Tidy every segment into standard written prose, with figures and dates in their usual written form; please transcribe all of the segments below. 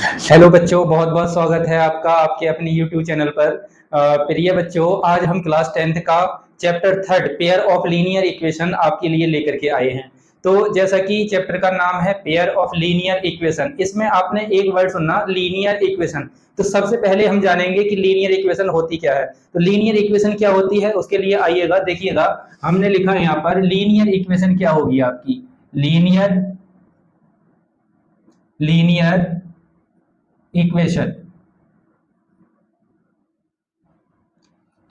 Hello बच्चों, बहुत बहुत स्वागत है आपका आपके अपने YouTube चैनल पर। प्रिय बच्चों, आज हम क्लास 10th का chapter third pair of linear equation आपके लिए लेकर के आए हैं। तो जैसा कि चैप्टर का नाम है पेयर ऑफ लीनियर इक्वेशन, इसमें आपने एक वर्ड सुना लीनियर इक्वेशन। तो सबसे पहले हम जानेंगे कि लीनियर इक्वेशन होती क्या है। तो लीनियर इक्वेशन क्या होती है उसके लिए आइएगा देखिएगा, हमने लिखा है यहाँ पर लीनियर इक्वेशन क्या होगी आपकी। Linear linear equation.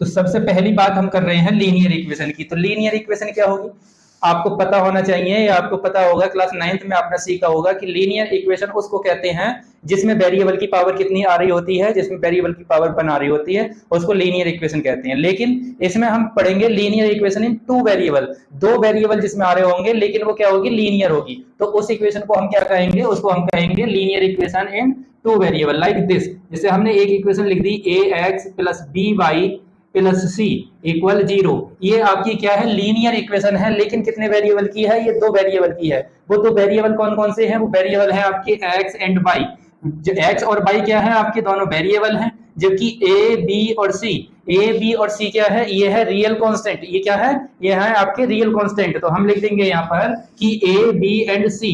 तो सबसे पहली बात हम कर रहे हैं लीनियर इक्वेशन की। तो लीनियर इक्वेशन क्या होगी आपको पता होना चाहिए, या आपको पता होगा, क्लास 9th में आपने सीखा होगा कि लीनियर इक्वेशन उसको कहते हैं जिसमें वेरिएबल की पावर कितनी आ रही होती है, जिसमें वेरिएबल की पावर बना रही होती है, उसको लीनियर इक्वेशन कहते हैं। लेकिन इसमें हम पढ़ेंगे linear equation in two variable, दो वेरिएबल जिसमें आ रहे होंगे, लेकिन वो क्या होगी, लीनियर होगी। तो उस इक्वेशन को हम क्या कहेंगे, उसको हम कहेंगे linear equation in two variable, like this. जैसे हमने एक इक्वेशन लिख दी a x plus b y plus c equal 0। ये आपकी क्या है, लीनियर इक्वेशन है, लेकिन कितने वेरिएबल की है, ये दो वेरिएबल की है। वो दो वेरिएबल कौन कौन से हैं, वो वेरिएबल है आपके एक्स एंड वाई। एक्स और वाई क्या है, आपके दोनों वेरिएबल हैं। जबकि ए बी और सी क्या है, ये है रियल कांस्टेंट। ये क्या है, ये है आपके रियल कांस्टेंट। तो हम लिख देंगे यहाँ पर कि ए बी एंड सी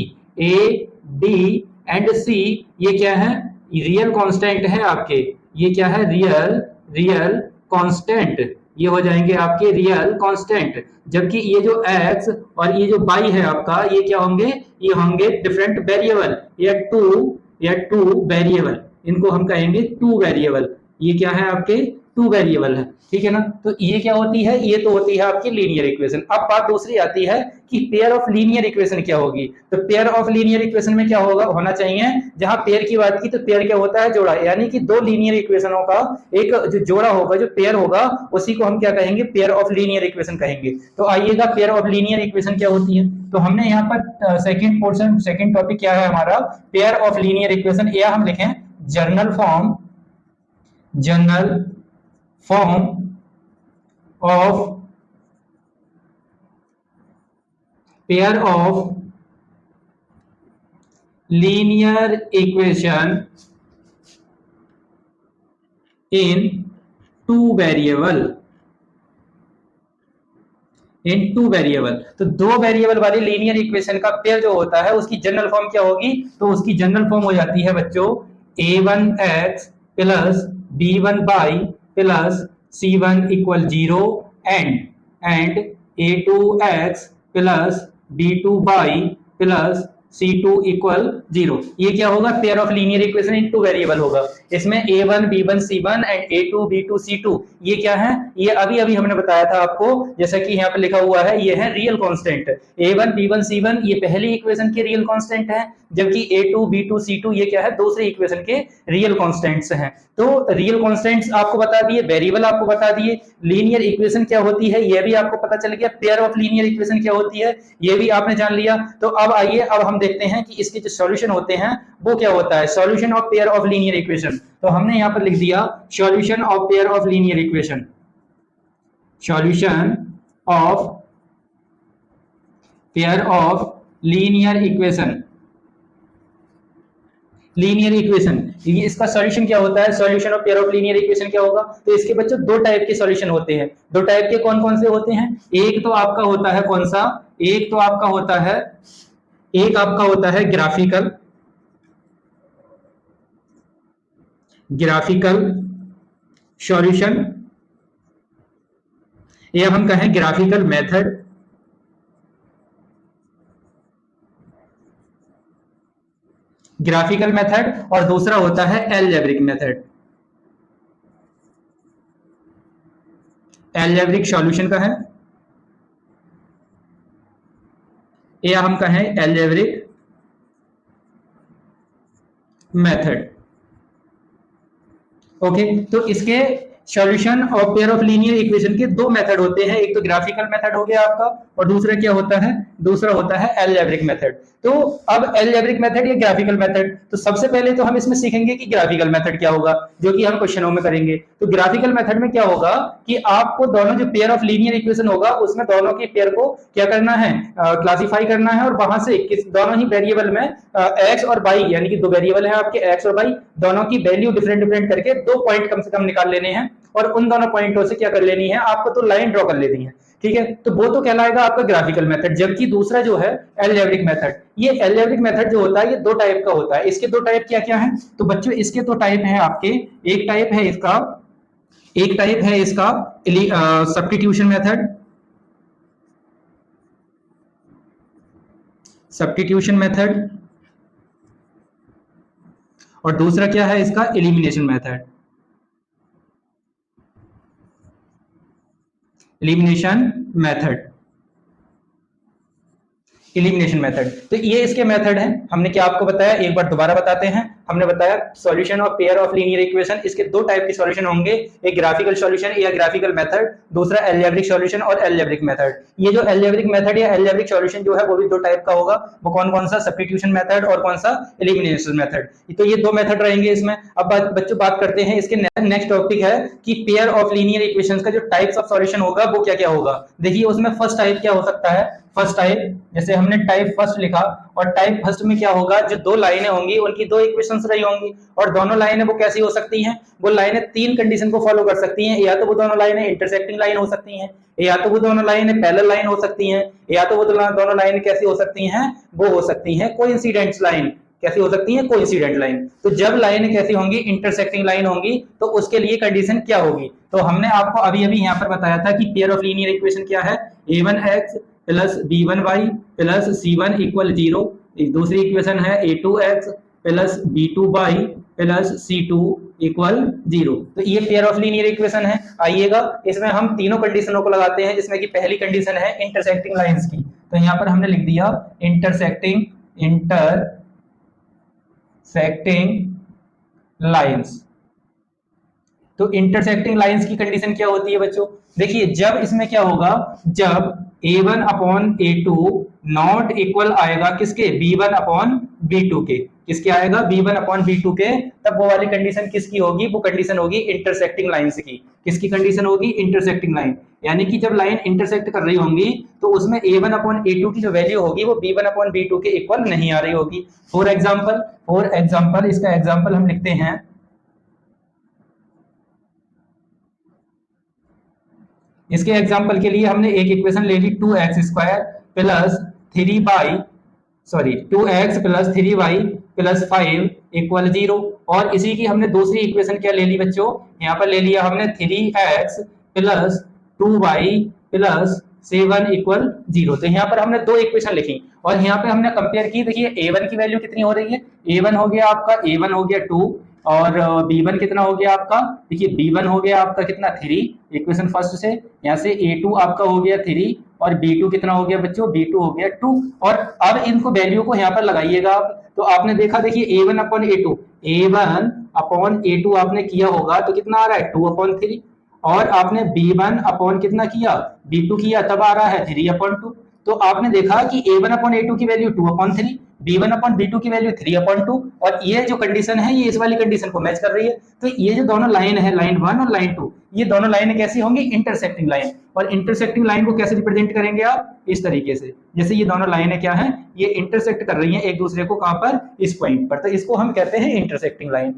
ये क्या है, रियल कांस्टेंट है आपके। ये क्या है, रियल कांस्टेंट, ये हो जाएंगे आपके रियल कांस्टेंट। जबकि ये जो x और ये जो y है आपका, ये क्या होंगे, ये होंगे डिफरेंट वेरिएबल, या टू वेरिएबल। इनको हम कहेंगे टू वेरिएबल। ये क्या है, आपके टू वेरिएबल है, ठीक है ना। तो ये क्या होती है, ये तो होती है आपकी लीनियर इक्वेशन। अब बात दूसरी आती है कि पेयर ऑफ लीनियर इक्वेशन क्या होगी। तो पेयर ऑफ लीनियर इक्वेशन में क्या होगा, होना चाहिए, जहां पेयर की बात की तो पेयर क्या होता है, जोड़ा। यानी कि दो लीनियर इक्वेशनों का एक जो जोड़ा होगा, जो पेयर होगा, उसी को हम क्या कहेंगे, पेयर ऑफ लीनियर इक्वेशन कहेंगे। तो आइएगा, पेयर ऑफ लीनियर इक्वेशन क्या होती है। तो हमने यहाँ पर सेकंड टॉपिक क्या है हमारा, पेयर ऑफ लीनियर इक्वेशन, या हम लिखें journal form of pair of linear equation in two variable. तो दो वेरिएबल वाली लीनियर इक्वेशन का पेयर जो होता है, उसकी जनरल फॉर्म क्या होगी। तो उसकी जनरल फॉर्म हो जाती है बच्चों a1x plus b1y plus c1 equal 0 and a2x plus b2y plus C2 equal 0। ये क्या होगा, pair of linear equation in two variable होगा। इसमें A1 B1 C1 and A2 B2 C2 ये क्या है, ये अभी अभी हमने बताया था आपको, जैसा कि यहाँ पे लिखा हुआ है, ये है real constant. A1 B1 C1 ये पहली इक्वेशन के रियल कांस्टेंट है, जबकि A2 B2 C2 ये क्या है, दूसरी इक्वेशन के रियल कांस्टेंट्स हैं। तो रियल कांस्टेंट्स आपको बता दिए, वेरिएबल आपको बता दिए, लीनियर इक्वेशन क्या होती है ये भी आपको पता चल गया, पेयर ऑफ लीनियर इक्वेशन क्या होती है ये भी आपने जान लिया। तो अब आइए, अब हम देखते हैं कि इसके जो सॉल्यूशन होते हैं वो क्या होता है, solution of pair of linear equation. तो हमने यहां पर लिख दिया solution of pair of linear equation, solution of pair of linear equation. ये इसका सॉल्यूशन क्या होता है, solution of pair of linear equation क्या होगा। तो इसके बच्चों दो टाइप के सॉल्यूशन होते हैं। दो टाइप के कौन कौन से होते हैं, एक तो आपका होता है कौन सा, एक आपका होता है ग्राफिकल सॉल्यूशन, या हम कहें ग्राफिकल मेथड। और दूसरा होता है एल्जेब्रिक मेथड। एल्जेब्रिक सॉल्यूशन का है, या हम कहें एल्जेब्रिक मेथड। ओके, तो इसके solution of pair of linear equation के दो मेथड होते हैं, एक तो ग्राफिकल मेथड हो गया आपका, और दूसरा क्या होता है, दूसरा होता है अलजेब्रिक मेथड। तो अब अलजेब्रिक मेथड या ग्राफिकल मेथड, तो सबसे पहले तो हम इसमें सीखेंगे कि ग्राफिकल मेथड क्या होगा, जो कि हम क्वेश्चनों में करेंगे। तो ग्राफिकल मेथड में क्या होगा कि आपको दोनों जो पेयर ऑफ लीनियर इक्वेशन होगा उसमें दोनों की पेयर को क्या करना है, क्लासिफाई करना है, और वहां से किस दोनों ही वेरिएबल में एक्स और वाई, यानी कि दो वेरिएबल है आपके एक्स और वाई, दोनों की वैल्यू डिफरेंट डिफरेंट करके दो पॉइंट कम से कम निकाल लेने हैं, और उन दोनों पॉइंटों से क्या कर लेनी है, आपको तो लाइन ड्रॉ कर लेनी है। ठीक है, तो वो तो कहलाएगा आपका ग्राफिकल मेथड। जबकि दूसरा जो है अलजेब्रिक मेथड, ये अलजेब्रिक मेथड जो होता है ये दो टाइप का होता है। इसके दो टाइप क्या क्या है, तो बच्चों इसके दो टाइप है आपके, एक टाइप है इसका, एक टाइप है इसका सब्स्टिट्यूशन मेथड, सब्स्टिट्यूशन मेथड, और दूसरा क्या है इसका elimination method, elimination method, elimination method. तो ये इसके मेथड है। हमने क्या आपको बताया, एक बार दोबारा बताते हैं। हमने बताया solution of pair of linear equation, इसके दो टाइप के सॉल्यूशन होंगे, एक ग्राफिकल सॉल्यूशन या ग्राफिकल मेथड, दूसरा अलजेब्रिक सॉल्यूशन और अलजेब्रिक मेथड। ये जो अलजेब्रिक मेथड या अलजेब्रिक सॉल्यूशन जो है वो भी दो टाइप का होगा। वो कौन कौन सा, सब्स्टिट्यूशन मेथड और कौन सा, एलिमिनेशन मेथड। तो ये दो मेथड रहेंगे इसमें। अब बच्चों बात करते हैं इसके नेक्स्ट टॉपिक है कि पेयर ऑफ लीनियर इक्वेशंस का जो टाइप्स ऑफ सॉल्यूशन होगा वो क्या क्या होगा। देखिए उसमें फर्स्ट टाइप क्या हो सकता है, फर्स्ट टाइप, जैसे हमने टाइप फर्स्ट लिखा, और टाइप फर्स्ट में क्या होगा, जो दो लाइनें होंगी उनकी दो इक्वेशंस रही होंगी, और दोनों लाइनें वो कैसी हो सकती हैं, वो लाइनें तीन कंडीशन को फॉलो कर सकती हैं। या तो वो दोनों लाइनें इंटरसेक्टिंग लाइन हो सकती हैं, या तो वो दोनों लाइनें पैरेलल लाइन हो सकती हैं, या तो वो दोनों लाइनें कैसी हो सकती हैं, वो हो सकती हैं कोइंसिडेंट लाइन। कैसी हो सकती है, कोइंसिडेंट लाइन। तो जब लाइन कैसी होंगी, इंटरसेक्टिंग लाइन होंगी, तो उसके लिए कंडीशन क्या होगी। तो हमने आपको अभी अभी यहाँ पर बताया था कि पेयर ऑफ लीनियर इक्वेशन क्या है, a1x plus b1y plus c1 equal 0। दूसरी इक्वेशन है a2x plus b2y plus c2 equal 0। तो ये पेयर ऑफ लीनियर इक्वेशन है। आइएगा इसमें हम तीनों कंडीशनों को लगाते हैं, जिसमें कि पहली कंडीशन है इंटरसेक्टिंग लाइंस की। तो यहाँ पर हमने लिख दिया इंटरसेक्टिंग लाइंस। तो इंटरसेक्टिंग लाइंस की कंडीशन क्या होती है बच्चों, देखिए जब इसमें क्या होगा, जब a1 upon a2 not equal आएगा किसके, b1 अपॉन b2 के, किसके आएगा, b1 अपॉन b2 के, तब वो वाली कंडीशन किसकी होगी, वो कंडीशन होगी इंटरसेक्टिंग लाइंस की। किसकी कंडीशन होगी, इंटरसेक्टिंग लाइन। यानी कि जब लाइन इंटरसेक्ट कर रही होंगी तो उसमें a1 अपॉन a2 की जो वैल्यू होगी वो b1 अपॉन b2 के इक्वल नहीं आ रही होगी। फॉर एग्जाम्पल इसका एग्जाम्पल हम लिखते हैं, इसके एग्जाम्पल के लिए हमने एक इक्वेशन ले ली 2x square plus 2x plus 3y plus 5 equal 0। और इसी की हमने दूसरी इक्वेशन क्या ले ली बच्चों, यहाँ पर ले लिया हमने 3x plus 2y plus 7 equal 0। तो यहाँ पर हमने दो इक्वेशन लिखी और यहाँ पे हमने कंपेयर की। देखिए a1 की वैल्यू कितनी हो रही है, a1 हो गया आपका, a1 हो गया 2, और b1 कितना हो गया आपका, देखिए b1 हो गया आपका कितना 3, इक्वेशन फर्स्ट से। यहाँ से a2 आपका हो गया 3 और b2 कितना हो गया बच्चों, b2 हो गया 2। और अब इनको वैल्यू को यहाँ पर लगाइएगा आप। तो आपने देखा, देखिए a1 upon a2, a1 upon a2 आपने किया होगा तो कितना आ रहा है 2 अपॉन 3, और आपने b1 अपॉन कितना किया, b2 किया, तब आ रहा है 3 अपॉन 2। तो आपने देखा कि a1 अपॉन a2 की value 2 upon 3, b1 upon b2 की वैल्यू 3 अपॉन 2, और ये जो कंडीशन है ये इस वाली कंडीशन को मैच कर रही है। तो ये जो दोनों लाइन है, लाइन 1 और लाइन 2, ये दोनों लाइनें कैसी होंगी, इंटरसेक्टिंग लाइन। और इंटरसेक्टिंग लाइन को कैसे रिप्रेजेंट करेंगे आप, इस तरीके से, जैसे ये दोनों लाइनें क्या है, ये इंटरसेक्ट कर रही हैं एक दूसरे को, कहां पर, इस पॉइंट पर। तो इसको हम कहते हैं इंटरसेक्टिंग लाइन।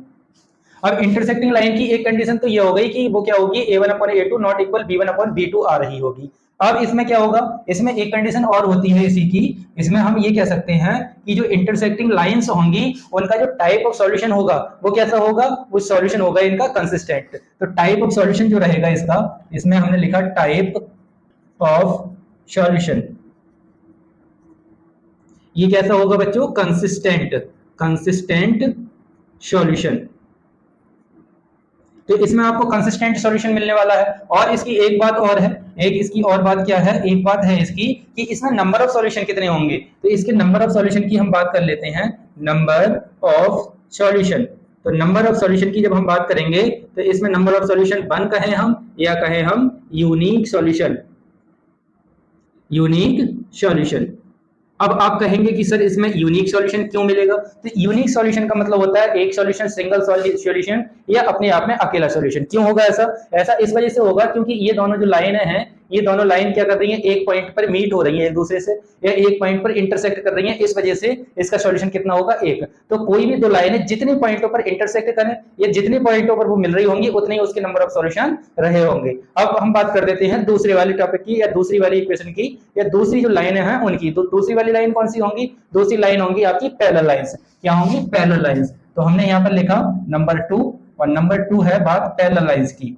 अब इंटरसेक्टिंग लाइन की एक कंडीशन तो ये हो गई कि वो क्या होगी, a1 upon a2 not equal b1 upon b2 आ रही होगी। अब इसमें क्या होगा, इसमें एक कंडीशन और होती है इसी की, इसमें हम ये कह सकते हैं कि जो इंटरसेक्टिंग लाइंस होंगी उनका जो टाइप ऑफ सॉल्यूशन होगा वो कैसा होगा, वो सॉल्यूशन होगा इनका कंसिस्टेंट। तो टाइप ऑफ सॉल्यूशन जो रहेगा इसका, इसमें हमने लिखा टाइप ऑफ सॉल्यूशन, ये कैसा होगा बच्चों, कंसिस्टेंट सॉल्यूशन। तो इसमें आपको कंसिस्टेंट सॉल्यूशन मिलने वाला है। और इसकी एक बात और है, एक इसकी और बात क्या है, एक बात है इसकी कि इसमें नंबर ऑफ सॉल्यूशन कितने होंगे। तो इसके नंबर ऑफ सॉल्यूशन की हम बात कर लेते हैं, नंबर ऑफ सॉल्यूशन। तो नंबर ऑफ सॉल्यूशन की जब हम बात करेंगे तो इसमें नंबर ऑफ सॉल्यूशन 1 कहें हम, या कहें हम यूनिक सॉल्यूशन, यूनिक सॉल्यूशन। अब आप कहेंगे कि सर इसमें यूनिक सॉल्यूशन क्यों मिलेगा? तो यूनिक सॉल्यूशन का मतलब होता है एक सॉल्यूशन सिंगल सॉल्यूशन या अपने आप में अकेला सॉल्यूशन। क्यों होगा ऐसा? ऐसा इस वजह से होगा क्योंकि ये दोनों जो लाइन हैं, ये दोनों लाइन क्या कर रही हैं, एक पॉइंट पर मीट हो रही है एक दूसरे से, या एक पॉइंट पर इंटरसेक्ट कर रही हैं, इस वजह से इसका सॉल्यूशन कितना होगा, एक। तो कोई भी दो लाइनें जितने पॉइंटों पर इंटरसेक्ट करें या जितने पॉइंटों पर वो मिल रही होंगी उतने ही उसके नंबर ऑफ सॉल्यूशन रहे होंगे। अब हम बात कर देते हैं दूसरे वाले टॉपिक की, या दूसरी वाली इक्वेशन की, या दूसरी जो लाइनें हैं उनकी। तो दूसरी वाली लाइन कौन सी होंगी? दूसरी लाइन होंगी आपकी पैरेलल लाइंस। क्या होंगी? Parallel lines. तो हमने यहाँ पर लिखा नंबर 2, और नंबर 2 है बात पैरेलल लाइंस की।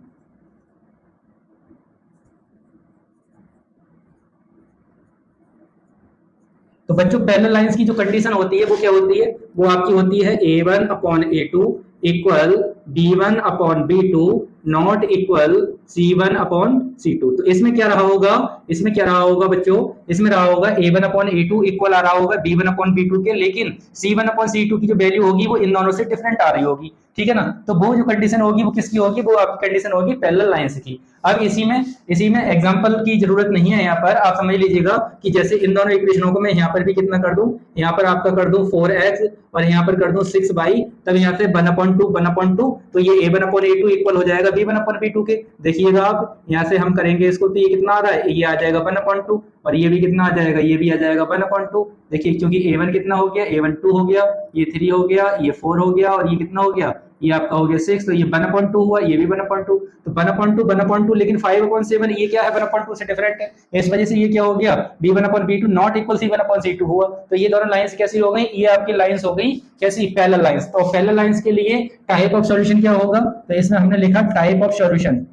तो बच्चों पैरेलल लाइंस की जो कंडीशन होती है वो क्या होती है? वो आपकी होती है A1/A2 equal B1/B2 not equal C1/C2। तो इसमें क्या रहा होगा? इसमें क्या रहा होगा बच्चों? इसमें रहा होगा A1/A2 इक्वल आ रहा होगा B1/B2 के, लेकिन C1/C2 की जो वैल्यू होगी वो इन दोनों से डिफरेंट आ रही होगी, ठीक है ना? तो वो जो कंडीशन होगी वो किसकी होगी? वो आपकी कंडीशन होगी पैरेलल लाइंस की। अब इसी में एग्जांपल की जरूरत नहीं है, यहाँ पर आप समझ लीजिएगा कि जैसे इन दोनों इक्वेशनों को मैं यहाँ पर भी कितना कर दूं, यहाँ पर आपका कर दूं 4x और यहाँ पर कर दूं 6y, तब यहाँ से 1/2, तो ये A1/A2 इक्वल हो जाएगा B1/B2 के। देखिएगा आप यहाँ से हम करेंगे इसको, तो ये कितना आ रहा है? ये आ जाएगा 1/2, और ये भी कितना आ जाएगा? ये भी आ जाएगा 1/2। देखिए क्योंकि A1 कितना हो गया? A1 2 हो गया, ये 3 हो गया, ये 4 हो गया, और ये कितना हो गया? ये आपका हो गया 6, तो ये 1/2 हुआ, ये भी 1/2, तो 1/2, लेकिन 5/7 ये क्या है? 1/2 से डिफरेंट है, इस वजह से ये क्या हो गया? B1/B2 नॉट इक्वल C1/C2 हुआ। तो ये दोनों लाइंस कैसी हो गई? ये आपकी लाइंस हो गई कैसी? Parallel lines. तो पैरेलल लाइंस के लिए टाइप ऑफ सॉल्यूशन क्या होगा? तो इसमें हमने लिखा टाइप ऑफ सॉल्यूशन।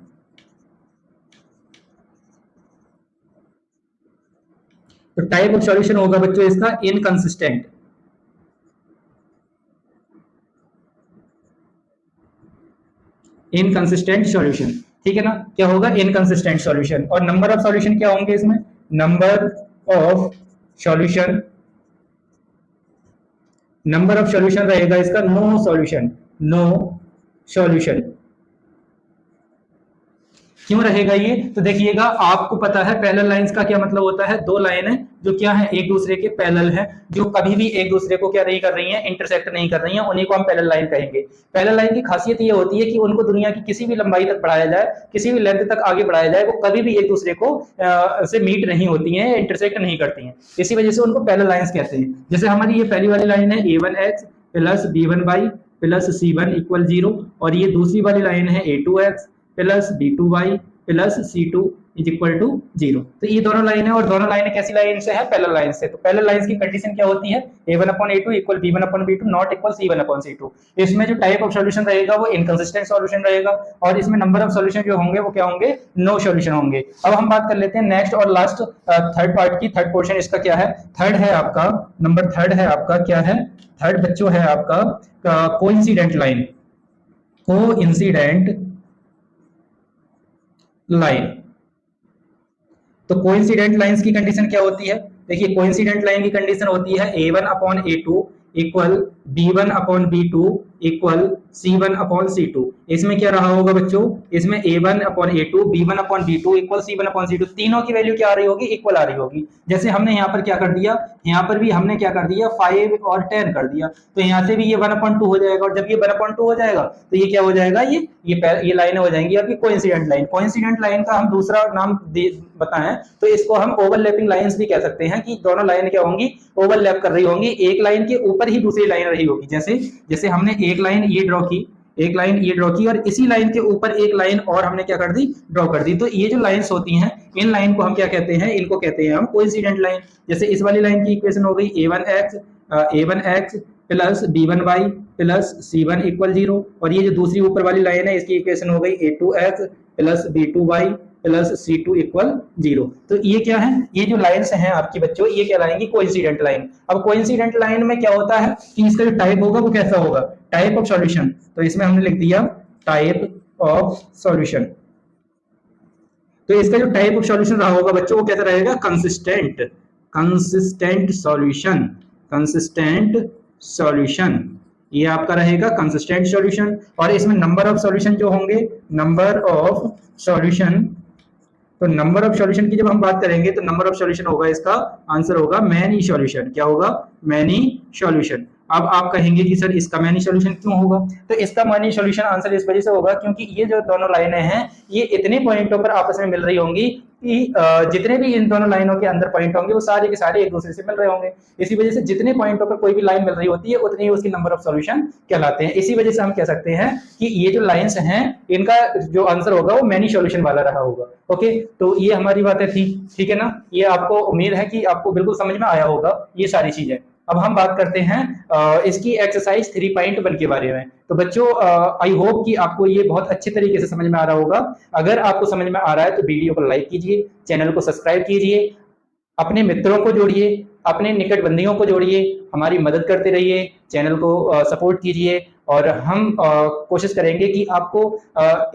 तो टाइप ऑफ सॉल्यूशन होगा बच्चों इसका इनकंसिस्टेंट। इनकंसिस्टेंट सॉल्यूशन, ठीक है ना? क्या होगा? Inconsistent solution. और नंबर ऑफ सॉल्यूशन क्या होंगे इसमें? Number of solution, number of solution रहेगा इसका नो सॉल्यूशन, नो सॉल्यूशन। क्यों रहेगा ये? तो देखिएगा आपको पता है पैरेलल लाइंस का क्या मतलब होता है? दो लाइनें जो क्या है? एक दूसरे के पैरेलल है, जो कभी भी एक दूसरे को क्या नहीं कर रही हैं? इंटरसेक्ट नहीं कर रही हैं, उन्हीं को हम पैरेलल लाइन कहेंगे। पैरेलल लाइन की खासियत ये होती है कि उनको दुनिया की किसी भी लंबाई तक बढ़ाया जाए, किसी भी लेंथ तक आगे बढ़ाया जाए, वो कभी भी एक दूसरे को से मीट नहीं होती हैं, इंटरसेक्ट नहीं करती हैं। इसी वजह से उनको पैरेलल लाइंस कहते हैं। जैसे हमारी ये पहली वाली लाइन है A1x plus B1y plus C1 equal 0, और ये दूसरी वाली लाइन है A2x plus B2y plus C2 is equal to 0। तो ये दोनों लाइन है, और दोनों लाइनें कैसी लाइन से है? पैरेलल लाइन से। तो पैरेलल लाइंस की कंडीशन क्या होती है? A1/A2 equal B1/B2 not equal C1/C2। इसमें जो टाइप ऑफ सॉल्यूशन रहेगा वो इनकंसिस्टेंट सॉल्यूशन रहेगा, और इसमें नंबर ऑफ सॉल्यूशन जो होंगे वो क्या होंगे? नो सॉल्यूशन होंगे। अब हम बात कर लेते हैं नेक्स्ट और लास्ट थर्ड पार्ट की। थर्ड पोर्शन इसका क्या है? थर्ड है आपका नंबर, थर्ड है आपका क्या है? थर्ड बच्चों है आपका कोइंसिडेंट लाइन, कोइंसिडेंट लाइन। तो कोइंसिडेंट लाइंस की कंडीशन क्या होती है? देखिए कोइंसिडेंट लाइन की कंडीशन होती है A1/A2 equal B1/B2 equal C1/C2। इसमें क्या रहा होगा बच्चों? इसमें A1/A2 B1/B2 इक्वल C1/C2, तीनों की वैल्यू क्या आ रही होगी? इक्वल आ रही होगी। जैसे हमने यहाँ पर क्या कर दिया, यहाँ पर भी हमने क्या कर दिया? 5 और 10 कर दिया, तो यहाँ से भी ये 1/2 हो जाएगा, और जब ये 1/2 हो जाएगा तो ये क्या हो जाएगा? ये लाइनें हो जाएंगी आपकी कोइंसिडेंट लाइन। कोइंसिडेंट लाइन का हम दूसरा नाम बताएं तो इसको हम ओवरलैपिंग लाइंस भी कह सकते हैं, कि दोनों लाइन क्या होंगी? ओवरलैप कर रही होंगी, एक लाइन के ऊपर ही दूसरी लाइन रही होगी। जैसे हमने एक लाइन ये ड्रॉ की, एक लाइन ये ड्रॉ की, और इसी लाइन के ऊपर एक लाइन और हमने क्या कर दी? ड्रॉ कर दी। तो ये जो लाइंस होती हैं, इन लाइन को हम क्या कहते हैं? इनको कहते हैं हम कोइंसिडेंट लाइन। जैसे इस वाली लाइन की इक्वेशन हो गई A1x plus B1y plus C1 equal 0, और ये जो दूसरी ऊपर वाली लाइन है इसकी इक्वेशन हो गई A2x plus B2y plus C2 equal 0। तो ये क्या है? ये जो लाइंस हैं आपकी बच्चों, ये कहलाएंगी कोइंसिडेंट लाइन। अब कोइंसिडेंट लाइन में क्या होता है कि इसका जो टाइप होगा वो कैसा होगा? Type of solution. तो इसमें हमने लिख दिया टाइप ऑफ सॉल्यूशन। तो इसका जो टाइप ऑफ सॉल्यूशन रहा होगा बच्चों वो कैसा रहेगा? Consistent, consistent solution, consistent solution, ये आपका रहेगा कंसिस्टेंट सॉल्यूशन। और इसमें नंबर ऑफ सॉल्यूशन जो होंगे, नंबर ऑफ सॉल्यूशन तो नंबर ऑफ सॉल्यूशन की जब हम बात करेंगे तो नंबर ऑफ सॉल्यूशन होगा, इसका आंसर होगा मैनी सॉल्यूशन। क्या होगा? Many solution. अब आप कहेंगे कि सर इसका मैनी सॉल्यूशन क्यों होगा? तो इसका मैनी सॉल्यूशन आंसर इस वजह से होगा क्योंकि ये जो दोनों लाइनें हैं ये इतने पॉइंटों पर आपस में मिल रही होंगी कि जितने भी इन दोनों लाइनों के अंदर पॉइंट होंगे वो सारे के सारे एक दूसरे से मिल रहे होंगे। इसी वजह से जितने पॉइंटों पर कोई भी लाइन मिल रही होती है उतनी ही उसकी नंबर ऑफ सॉल्यूशन कहलाते हैं। इसी वजह से हम कह सकते हैं कि ये जो लाइंस हैं इनका जो आंसर होगा वो मैनी सॉल्यूशन वाला रहा होगा। ओके, तो ये हमारी बातें थी, ठीक है ना? ये आपको उम्मीद है कि आपको बिल्कुल समझ में आया होगा ये सारी चीजें। अब हम बात करते हैं इसकी एक्सरसाइज 3.1 के बारे में। तो बच्चों आई होप कि आपको ये बहुत अच्छे तरीके से समझ में आ रहा होगा। अगर आपको समझ में आ रहा है तो वीडियो को लाइक कीजिए, चैनल को सब्सक्राइब कीजिए, अपने मित्रों को जोड़िए, अपने निकट बंदियों को जोड़िए, हमारी मदद करते रहिए, चैनल को सपोर्ट कीजिए और हम कोशिश करेंगे कि आपको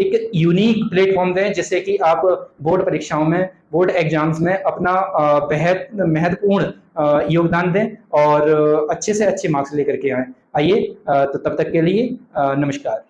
एक यूनिक प्लेटफॉर्म दें जिससे कि आप बोर्ड परीक्षाओं में, बोर्ड एग्जाम्स में अपना बेहद महत्वपूर्ण योगदान दें और अच्छे से अच्छे मार्क्स लेकर के आए। आइए, तो तब तक के लिए नमस्कार।